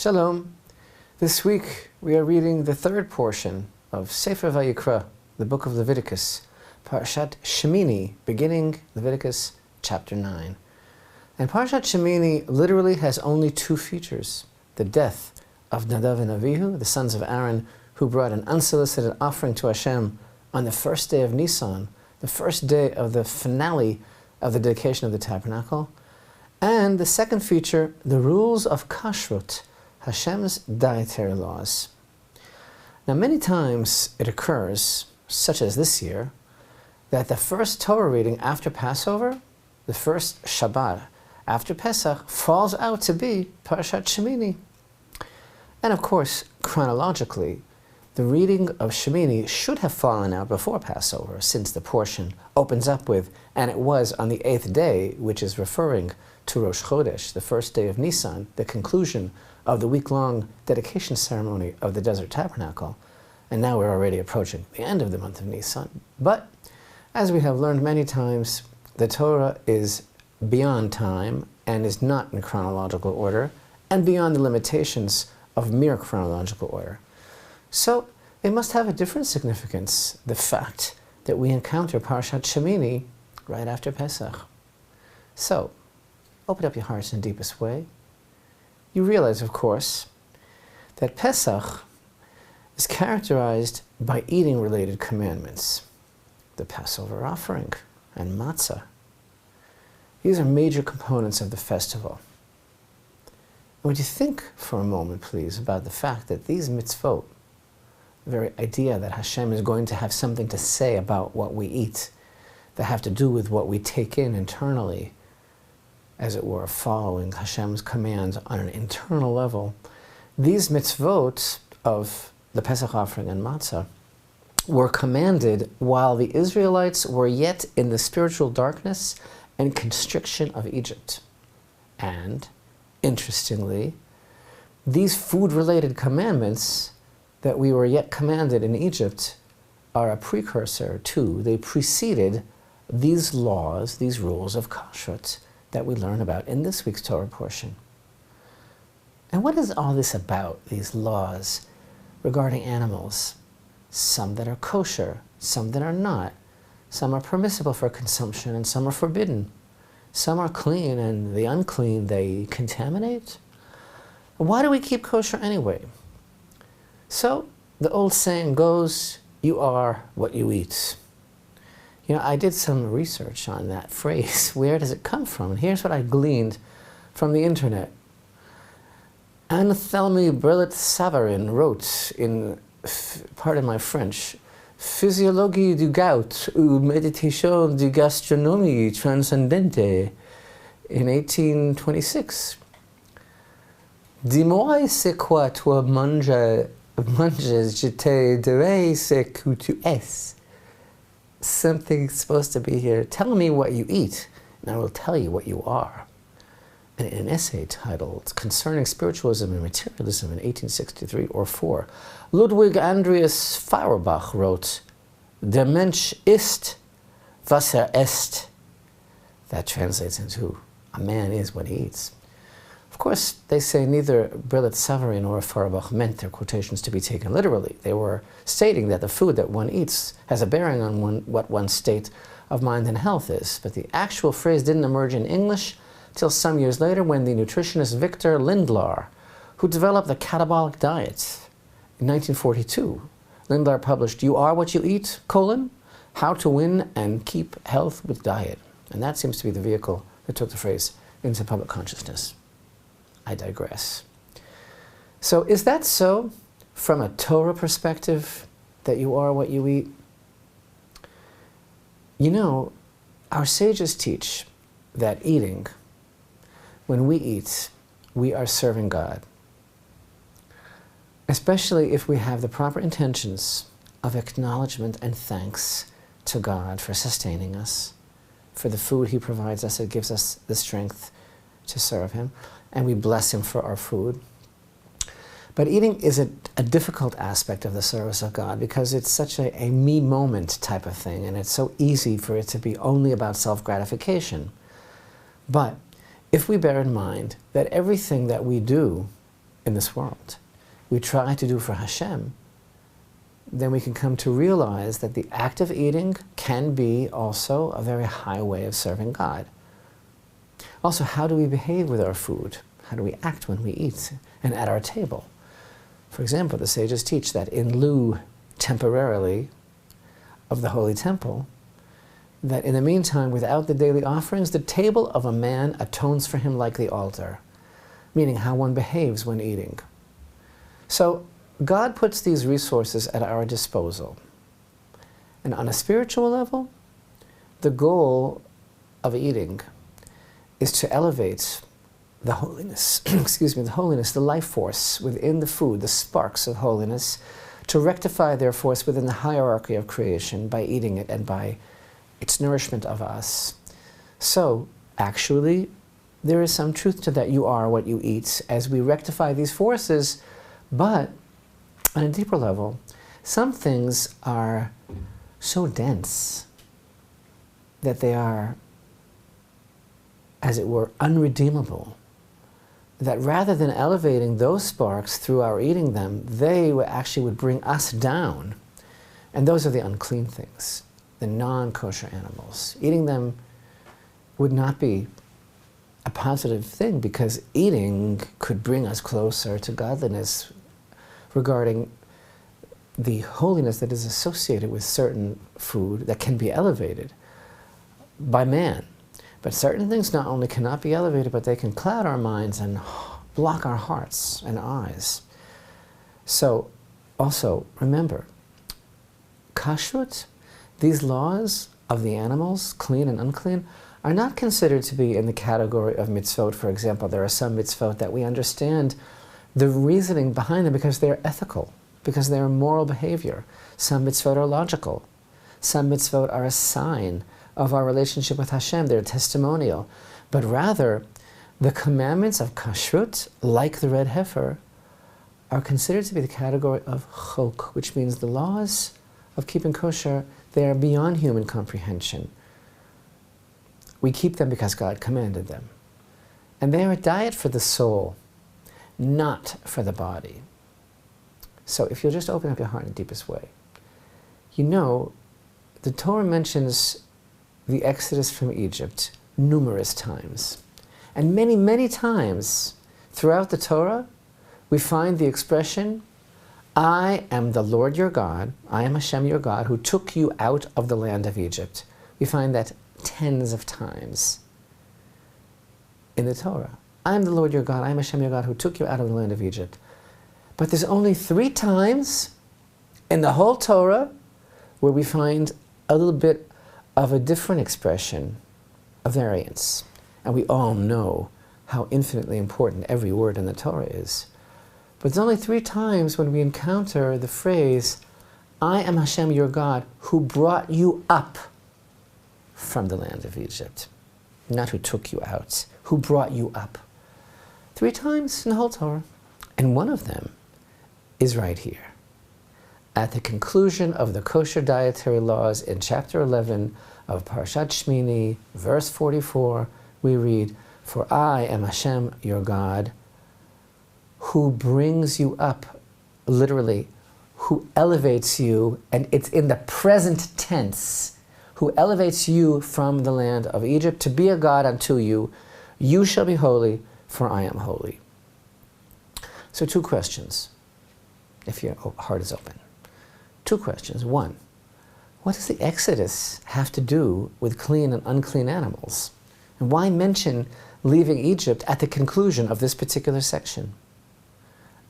Shalom. This week we are reading the third portion of Sefer Vayikra, the book of Leviticus, Parashat Shemini, beginning Leviticus chapter 9. And Parashat Shemini literally has only two features: the death of Nadav and Avihu, the sons of Aaron, who brought an unsolicited offering to Hashem on the first day of Nisan, the first day of the finale of the dedication of the Tabernacle. And the second feature, the rules of kashrut, Hashem's dietary laws. Now, many times it occurs, such as this year, that the first Torah reading after Passover, the first Shabbat after Pesach, falls out to be Parashat Shemini. And of course, chronologically, the reading of Shemini should have fallen out before Passover, since the portion opens up with, and it was on the 8th day, which is referring to Rosh Chodesh, the first day of Nisan, the conclusion of the week-long dedication ceremony of the Desert Tabernacle. And now we're already approaching the end of the month of Nisan. But, as we have learned many times, the Torah is beyond time and is not in chronological order, and beyond the limitations of mere chronological order. So, it must have a different significance, the fact that we encounter Parashat Shemini right after Pesach. So, open up your hearts in the deepest way. You realize, of course, that Pesach is characterized by eating-related commandments. The Passover offering and matzah. These are major components of the festival. Would you think for a moment, please, about the fact that these mitzvot, the very idea that Hashem is going to have something to say about what we eat, that have to do with what we take in internally, as it were, following Hashem's commands on an internal level. These mitzvot of the Pesach offering and matzah were commanded while the Israelites were yet in the spiritual darkness and constriction of Egypt. And, interestingly, these food-related commandments that we were yet commanded in Egypt are a precursor to, they preceded these laws, these rules of kashrut that we learn about in this week's Torah portion. And what is all this about, these laws regarding animals? Some that are kosher, some that are not. Some are permissible for consumption and some are forbidden. Some are clean and the unclean they contaminate. Why do we keep kosher anyway? So, the old saying goes, you are what you eat. You know, I did some research on that phrase. Where does it come from? And here's what I gleaned from the internet. Anne-Thelmy Brillat-Savarin wrote in, pardon my French, Physiologie du goût ou méditation de gastronomie transcendente in 1826. Dis-moi c'est quoi toi manges, je te dirai ce que tu es. Something supposed to be here. Tell me what you eat, and I will tell you what you are. And in an essay titled Concerning Spiritualism and Materialism in 1863 or 4, Ludwig Andreas Feuerbach wrote, Der Mensch ist, was esst. That translates into, a man is what he eats. Of course, they say neither Brillat-Savarin nor Feuerbach meant their quotations to be taken literally. They were stating that the food that one eats has a bearing on what one's state of mind and health is. But the actual phrase didn't emerge in English till some years later when the nutritionist Victor Lindlar, who developed the catabolic diet in 1942, Lindlar published You Are What You Eat, How to Win and Keep Health with Diet. And that seems to be the vehicle that took the phrase into public consciousness. I digress. So is that so from a Torah perspective, that you are what you eat? You know, our sages teach that eating, when we eat, we are serving God. Especially if we have the proper intentions of acknowledgement and thanks to God for sustaining us, for the food He provides us. It gives us the strength to serve Him, and we bless Him for our food. But eating is a difficult aspect of the service of God because it's such a me moment type of thing, and it's so easy for it to be only about self-gratification. But if we bear in mind that everything that we do in this world, we try to do for Hashem, then we can come to realize that the act of eating can be also a very high way of serving God. Also, how do we behave with our food? How do we act when we eat and at our table? For example, the sages teach that in lieu, temporarily, of the holy temple, that in the meantime, without the daily offerings, the table of a man atones for him like the altar, meaning how one behaves when eating. So God puts these resources at our disposal. And on a spiritual level, the goal of eating is to elevate the holiness, the holiness, the life force within the food, the sparks of holiness, to rectify their force within the hierarchy of creation by eating it and by its nourishment of us. So, actually, there is some truth to that. You are what you eat as we rectify these forces, but on a deeper level, some things are so dense that they are, as it were, unredeemable, that rather than elevating those sparks through our eating them, they actually would bring us down. And those are the unclean things, the non-kosher animals. Eating them would not be a positive thing, because eating could bring us closer to godliness regarding the holiness that is associated with certain food that can be elevated by man. But certain things not only cannot be elevated, but they can cloud our minds and block our hearts and eyes. So, also, remember, kashrut, these laws of the animals, clean and unclean, are not considered to be in the category of mitzvot. For example, there are some mitzvot that we understand the reasoning behind them because they're ethical, because they're moral behavior. Some mitzvot are logical. Some mitzvot are a sign of our relationship with Hashem. They're testimonial. But rather, the commandments of kashrut, like the red heifer, are considered to be the category of chok, which means the laws of keeping kosher, they are beyond human comprehension. We keep them because God commanded them. And they are a diet for the soul, not for the body. So if you'll just open up your heart in the deepest way, you know, the Torah mentions the Exodus from Egypt numerous times. And many, many times throughout the Torah, we find the expression, I am the Lord your God, I am Hashem your God, who took you out of the land of Egypt. We find that tens of times in the Torah. I am the Lord your God, I am Hashem your God, who took you out of the land of Egypt. But there's only 3 times in the whole Torah where we find a little bit of a different expression, a variance. And we all know how infinitely important every word in the Torah is. But there's only 3 times when we encounter the phrase, I am Hashem your God, who brought you up from the land of Egypt. Not who took you out, who brought you up. 3 times in the whole Torah. And one of them is right here. At the conclusion of the kosher dietary laws in chapter 11 of Parashat Shemini, verse 44, we read, For I am Hashem your God, who brings you up, literally, who elevates you, and it's in the present tense, who elevates you from the land of Egypt to be a God unto you. You shall be holy, for I am holy. So 2 questions, if your heart is open. 2 questions. 1, what does the Exodus have to do with clean and unclean animals? And why mention leaving Egypt at the conclusion of this particular section?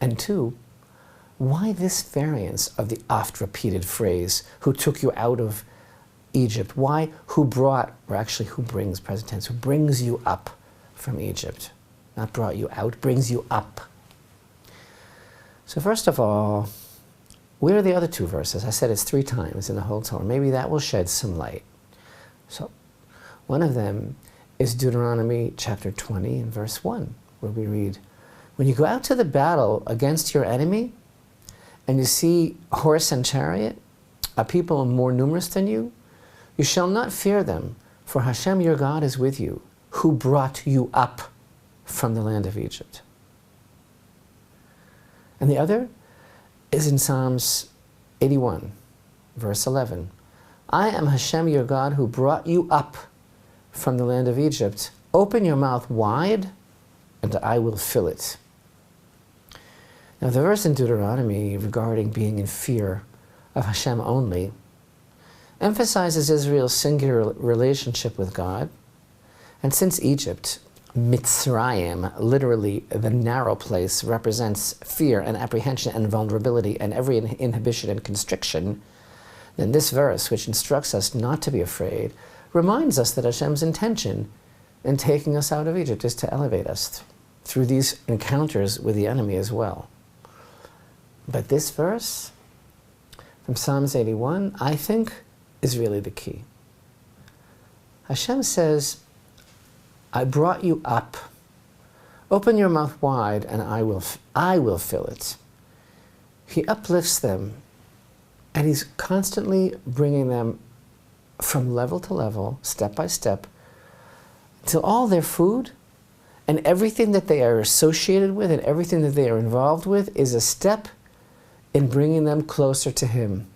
And 2, why this variance of the oft-repeated phrase, who took you out of Egypt? Why who brought, or actually who brings, present tense, who brings you up from Egypt? Not brought you out, brings you up. So first of all, where are the other 2 verses? I said it's 3 times in the whole Torah. Maybe that will shed some light. So one of them is Deuteronomy chapter 20 and verse 1, where we read, when you go out to the battle against your enemy, and you see horse and chariot, a people more numerous than you, you shall not fear them, for Hashem your God is with you, who brought you up from the land of Egypt. And the other is in Psalms 81, verse 11. I am Hashem your God who brought you up from the land of Egypt. Open your mouth wide, and I will fill it. Now the verse in Deuteronomy regarding being in fear of Hashem only emphasizes Israel's singular relationship with God. And since Egypt, Mitzrayim, literally the narrow place, represents fear and apprehension and vulnerability and every inhibition and constriction, then this verse, which instructs us not to be afraid, reminds us that Hashem's intention in taking us out of Egypt is to elevate us through these encounters with the enemy as well. But this verse from Psalms 81, I think, is really the key. Hashem says, I brought you up. Open your mouth wide and I will fill it. He uplifts them, and he's constantly bringing them from level to level, step by step, till all their food and everything that they are associated with and everything that they are involved with is a step in bringing them closer to him,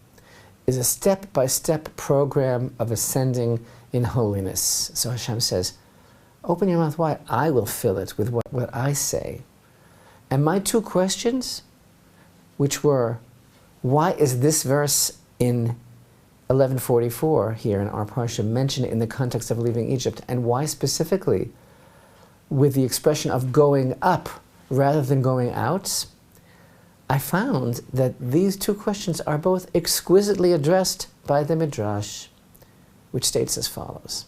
is a step-by-step program of ascending in holiness. So Hashem says, open your mouth wide, I will fill it with what I say. And my two questions, which were, why is this verse in 1144 here in our Parsha mentioned in the context of leaving Egypt, and why specifically with the expression of going up rather than going out? I found that these two questions are both exquisitely addressed by the Midrash, which states as follows.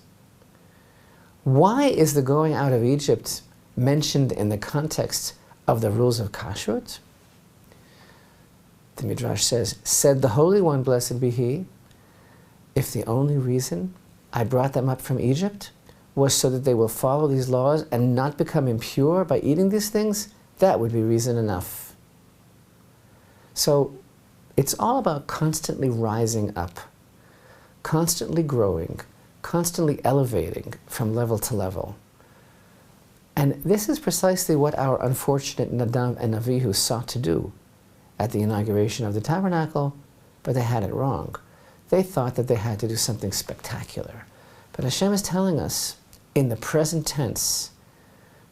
Why is the going out of Egypt mentioned in the context of the rules of kashrut? The Midrash says, said the Holy One, blessed be He, if the only reason I brought them up from Egypt was so that they will follow these laws and not become impure by eating these things, that would be reason enough. So it's all about constantly rising up, constantly growing, constantly elevating from level to level. And this is precisely what our unfortunate Nadav and Avihu sought to do at the inauguration of the Tabernacle, but they had it wrong. They thought that they had to do something spectacular. But Hashem is telling us in the present tense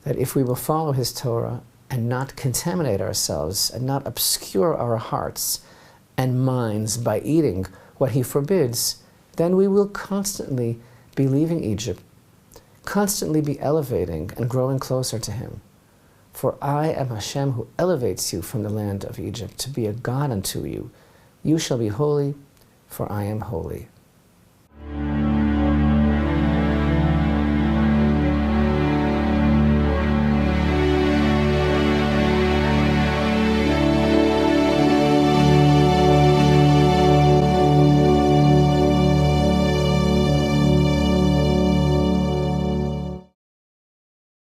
that if we will follow His Torah and not contaminate ourselves and not obscure our hearts and minds by eating what He forbids, then we will constantly be leaving Egypt, constantly be elevating and growing closer to Him. For I am Hashem who elevates you from the land of Egypt to be a God unto you. You shall be holy, for I am holy.